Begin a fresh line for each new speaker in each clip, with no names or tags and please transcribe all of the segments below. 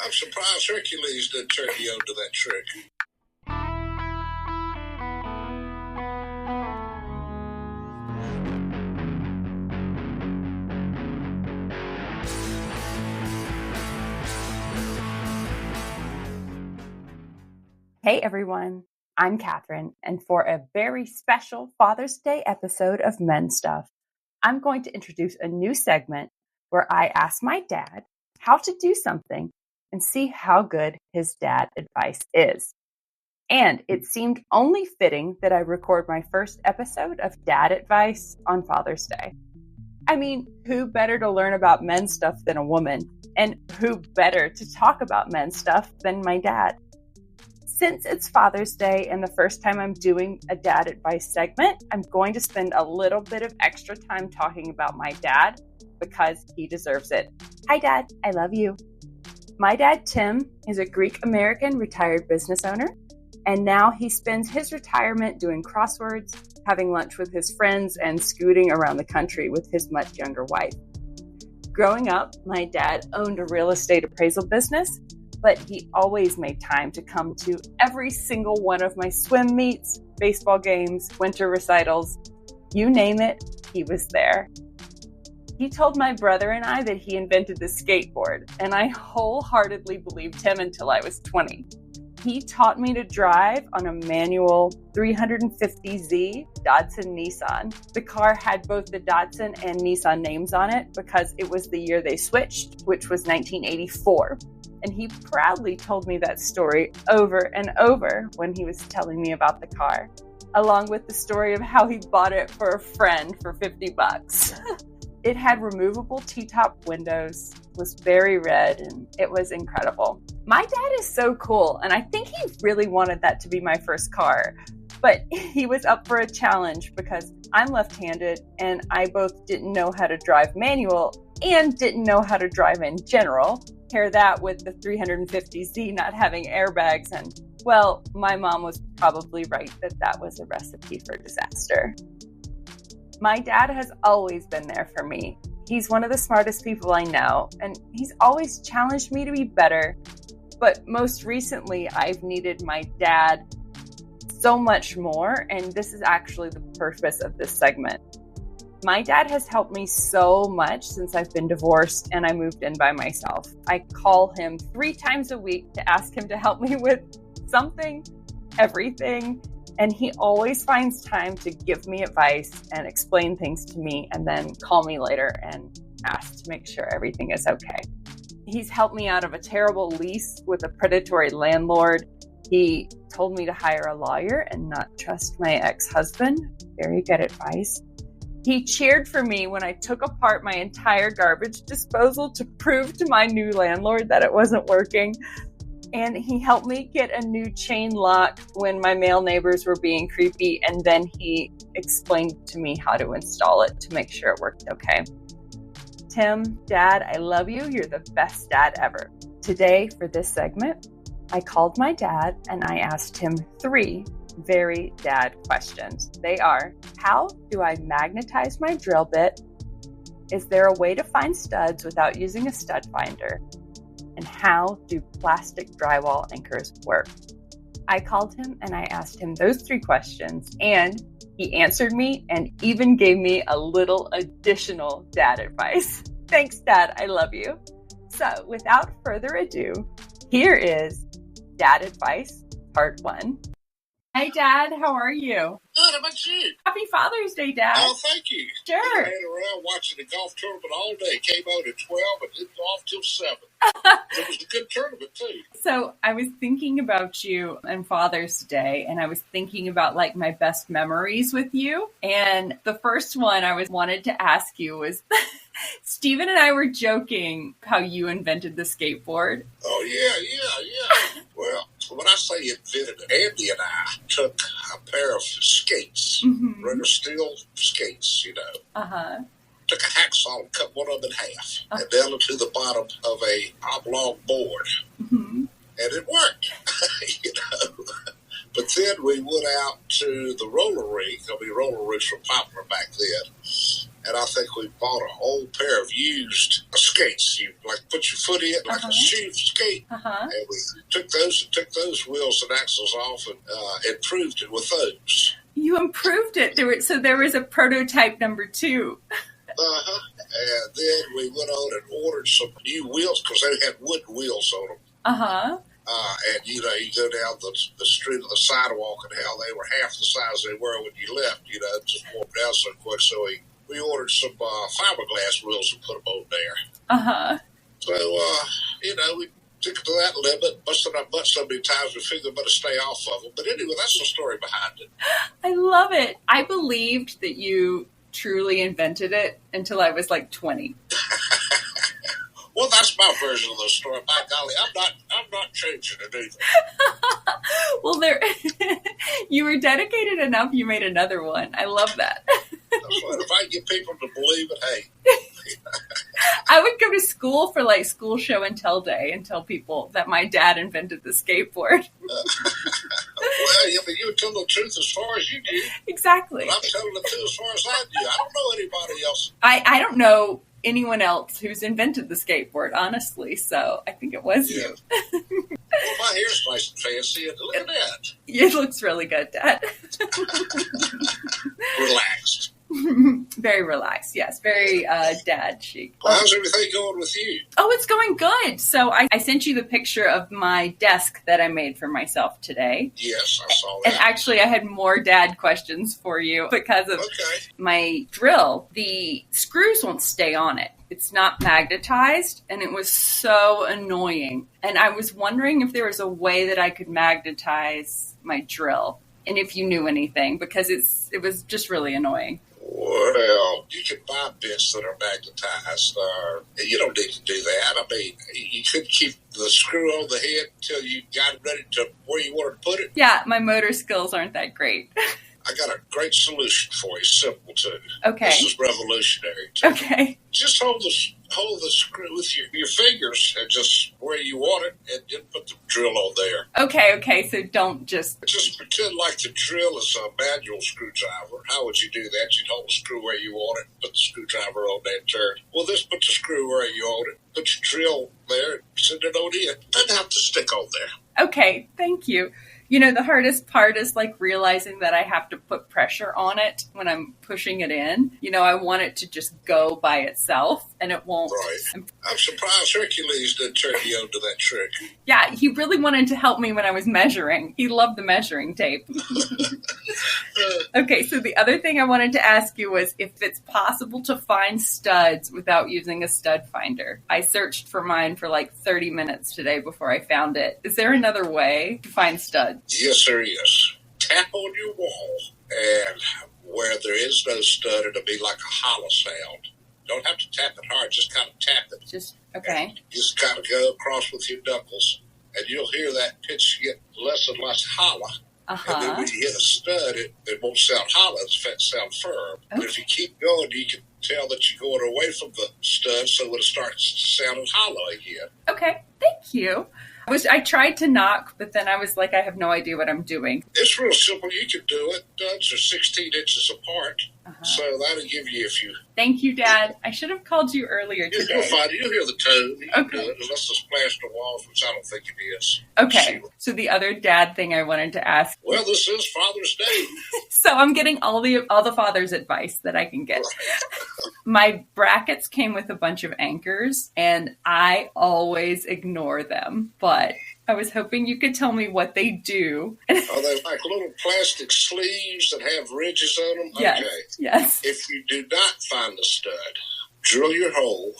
I'm surprised Hercules didn't turn you on to that trick.
Hey everyone, I'm Catherine, and for a very special Father's Day episode of Men Stuff, I'm going to introduce a new segment where I ask my dad how to do something and see how good his dad advice is. And it seemed only fitting that I record my first episode of Dad Advice on Father's Day. I mean, who better to learn about men's stuff than a woman? And who better to talk about men's stuff than my dad? Since it's Father's Day and the first time I'm doing a dad advice segment, I'm going to spend a little bit of extra time talking about my dad because he deserves it. Hi, Dad. I love you. My dad, Tim, is a Greek-American retired business owner, and now he spends his retirement doing crosswords, having lunch with his friends, and scooting around the country with his much younger wife. Growing up, my dad owned a real estate appraisal business, but he always made time to come to every single one of my swim meets, baseball games, winter recitals. You name it, he was there. He told my brother and I that he invented the skateboard, and I wholeheartedly believed him until I was 20. He taught me to drive on a manual 350Z Datsun Nissan. The car had both the Datsun and Nissan names on it because it was the year they switched, which was 1984. And he proudly told me that story over and over when he was telling me about the car, along with the story of how he bought it for a friend for $50. It had removable T-top windows, was very red, and it was incredible. My dad is so cool, and I think he really wanted that to be my first car. But he was up for a challenge because I'm left-handed, and I both didn't know how to drive manual and didn't know how to drive in general. Pair that with the 350Z not having airbags, and, well, my mom was probably right that that was a recipe for disaster. My dad has always been there for me. He's one of the smartest people I know, and he's always challenged me to be better. But most recently, I've needed my dad so much more, and this is actually the purpose of this segment. My dad has helped me so much since I've been divorced and I moved in by myself. I call him 3 times a week to ask him to help me with something, everything, and he always finds time to give me advice and explain things to me and then call me later and ask to make sure everything is okay. He's helped me out of a terrible lease with a predatory landlord. He told me to hire a lawyer and not trust my ex-husband. Very good advice. He cheered for me when I took apart my entire garbage disposal to prove to my new landlord that it wasn't working. And he helped me get a new chain lock when my male neighbors were being creepy. And then he explained to me how to install it to make sure it worked okay. Tim, Dad, I love you. You're the best dad ever. Today, for this segment, I called my dad and I asked him 3 very dad questions. They are, how do I magnetize my drill bit? Is there a way to find studs without using a stud finder? And how do plastic drywall anchors work? I called him and I asked him those 3 questions, and he answered me and even gave me a little additional dad advice. Thanks, Dad. I love you. So without further ado, here is Dad Advice Part 1. Hey, Dad, how are you?
Good, how about you?
Happy Father's Day, Dad.
Oh, thank you.
Sure.
I ran around watching the golf tournament all day. Came out at 12 and didn't go off till 7. It was a good tournament, too.
So I was thinking about you and Father's Day, and I was thinking about like my best memories with you. And the first one I wanted to ask you was, Steven and I were joking how you invented the skateboard.
Oh, yeah. Well, when I say invented, Andy and I took a pair of skates, rubber steel skates, took a hacksaw and cut one of them in half, and nailed it to the bottom of a oblong board. And it worked, But then we went out to the roller rink. Roller rinks were popular back then. And I think we bought an old pair of used skates. You like put your foot in like a shoe skate, and we took those wheels and axles off and improved it with those.
You improved it. There was a prototype number 2.
And then we went on and ordered some new wheels because they had wooden wheels on them. And you go down the street of the sidewalk and how they were half the size they were when you left. Just warmed down so quick. So we ordered some fiberglass wheels and put them on there. So we took it to that limit, busted our butt so many times we figured we better stay off of them. But anyway, that's the story behind it.
I love it. I believed that you truly invented it until I was like 20.
Well, that's my version of the story. By golly, I'm not changing it either.
Well, you were dedicated enough. You made another one. I love that.
That's right. If I can get people to believe it, hey.
I would go to school for like school show and tell day and tell people that my dad invented the skateboard.
Well, you would tell the truth as far as you do.
Exactly.
But I'm telling the truth as far as I do. I don't know anybody else.
I don't know anyone else who's invented the skateboard, honestly. So I think it was you.
Well, my hair's nice and fancy. And look at that.
It looks really good, Dad.
Relaxed.
Very relaxed, yes. Very dad chic.
Well, how's everything going with you?
Oh, it's going good. So I sent you the picture of my desk that I made for myself today.
Yes, I saw that.
And actually, I had more dad questions for you because of my drill. The screws won't stay on it. It's not magnetized, and it was so annoying. And I was wondering if there was a way that I could magnetize my drill, and if you knew anything, because it was just really annoying.
Well, you can buy bits that are magnetized. You don't need to do that. I mean, you could keep the screw on the head until you got it ready to where you wanted to put it.
Yeah, my motor skills aren't that great.
I got a great solution for you, simple too.
Okay.
This is revolutionary too.
Okay.
Just hold the screw with your fingers and just where you want it, and then put the drill on there.
Okay. So don't just
pretend like the drill is a manual screwdriver. How would you do that? You'd hold the screw where you want it, put the screwdriver on there and turn. Well, just put the screw where you want it. Put your drill there and send it on in. It doesn't have to stick on there.
Okay, thank you. The hardest part is like realizing that I have to put pressure on it when I'm pushing it in. I want it to just go by itself, and it won't.
Right. I'm surprised Hercules didn't turn you on to that trick.
Yeah, he really wanted to help me when I was measuring. He loved the measuring tape. Okay, so the other thing I wanted to ask you was if it's possible to find studs without using a stud finder. I searched for mine for like 30 minutes today before I found it. Is there another way to find studs?
Yes, there is. Tap on your wall, and where there is no stud, it'll be like a hollow sound. Don't have to tap it hard, just kind of tap it.
Okay.
And just kind of go across with your knuckles, and you'll hear that pitch get less and less hollow. And then when you hit a stud, it won't sound hollow, it'll sound firm. Okay. But if you keep going, you can tell that you're going away from the stud, so it'll start sounding hollow again.
Okay, thank you. I tried to knock, but then I was like, I have no idea what I'm doing.
It's real simple. You can do it. Studs are 16 inches apart, so that'll give you a few.
Thank you, Dad. I should have called you earlier today.
You'll find it. You'll hear the tone. You can do it, unless it's plaster walls, which I don't think it is.
Okay. So the other dad thing I wanted to ask.
Well, this is Father's Day.
So I'm getting all the father's advice that I can get. Right. My brackets came with a bunch of anchors, and I always ignore them, but I was hoping you could tell me what they do.
Are they like little plastic sleeves that have ridges on them?
Yes.
Okay.
Yes.
If you do not find the stud, drill your hole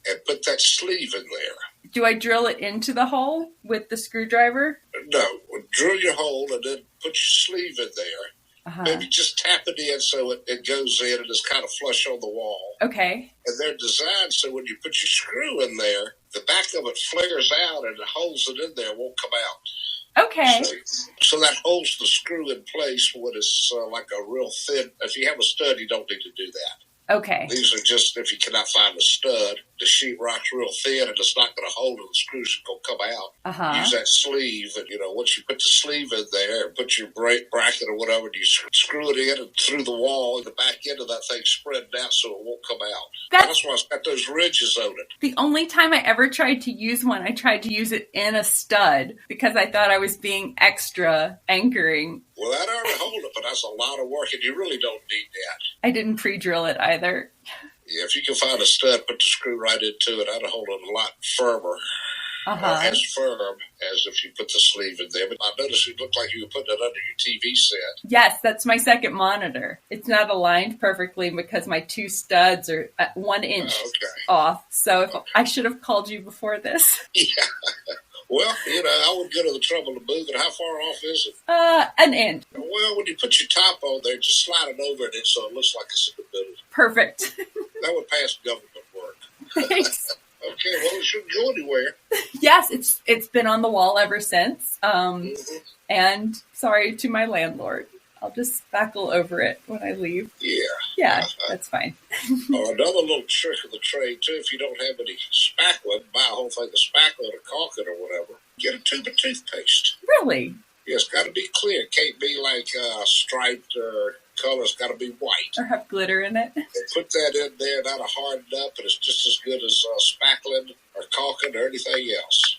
and put that sleeve in there.
Do I drill it into the hole with the screwdriver?
No. Drill your hole and then put your sleeve in there. Maybe just tap it in so it goes in and is kind of flush on the wall.
Okay.
And they're designed so when you put your screw in there, the back of it flares out and the holes that in there won't come out.
Okay.
So that holds the screw in place when it's like a real thin. If you have a stud, you don't need to do that.
Okay.
These are just if you cannot find a stud, the sheetrock's real thin and it's not going to hold it. The screws are going to come out.
Uh-huh.
Use that sleeve, and once you put the sleeve in there and put your bracket or whatever, and you screw it in and through the wall, and the back end of that thing spread out so it won't come out. That's why it's got those ridges on it.
The only time I ever tried to use one, I tried to use it in a stud because I thought I was being extra anchoring.
Well, that ought to hold it, but that's a lot of work, and you really don't need that.
I didn't pre-drill it either.
Yeah, if you can find a stud, put the screw right into it, that'll hold it a lot firmer. As firm as if you put the sleeve in there. But I noticed it looked like you were putting it under your TV set.
Yes, that's my second monitor. It's not aligned perfectly because my two studs are at 1 inch off. So I should have called you before this.
Yeah. Well, I wouldn't go to the trouble to move it. How far off is it?
1 inch.
Well, when you put your top on there, just slide it over it so it looks like it's in the middle.
Perfect.
That would pass government work.
Thanks.
Okay, well, it shouldn't go anywhere.
Yes, it's been on the wall ever since. And sorry to my landlord. I'll just spackle over it when I leave. Yeah, that's fine.
Another little trick of the trade, too, if you don't have any spackling, buy a whole thing of spackling or caulking or whatever. Get a tube of toothpaste.
Really?
Yeah, it's got to be clear. It can't be like striped or color. It's got to be white.
Or have glitter in it.
And put that in there, that'll harden up, and it's just as good as spackling or caulking or anything else.